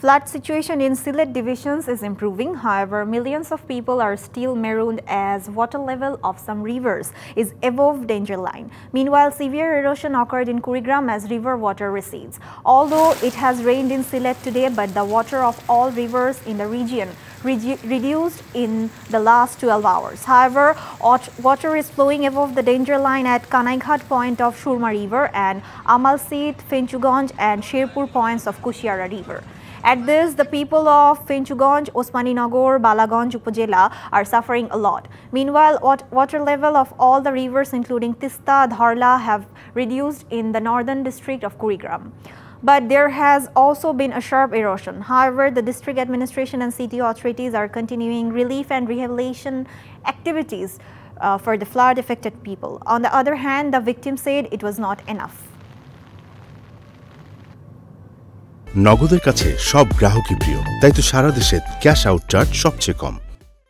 Flood situation in Sylhet divisions is improving. However, millions of people are still marooned as water level of some rivers is above danger line. Meanwhile, severe erosion occurred in Kurigram as river water recedes. Although it has rained in Sylhet today, but the water of all rivers in the region reduced in the last 12 hours. However, water is flowing above the danger line at Kanaighat point of Shurma River and Amalsit, Finchuganj and Sherpur points of Kushiara River. At this, the people of Finchuganj, Osmaninagar, Balaganj Upazila are suffering a lot. Meanwhile, water level of all the rivers including Tista, Dharla have reduced in the northern district of Kurigram. But there has also been a sharp erosion. However, the district administration and city authorities are continuing relief and rehabilitation activities for the flood affected people. On the other hand, the victim said it was not enough. নগদের কাছে সব গ্রাহকই প্রিয়, তাই তো সারা দেশে cash out charge সবচেয়ে কম।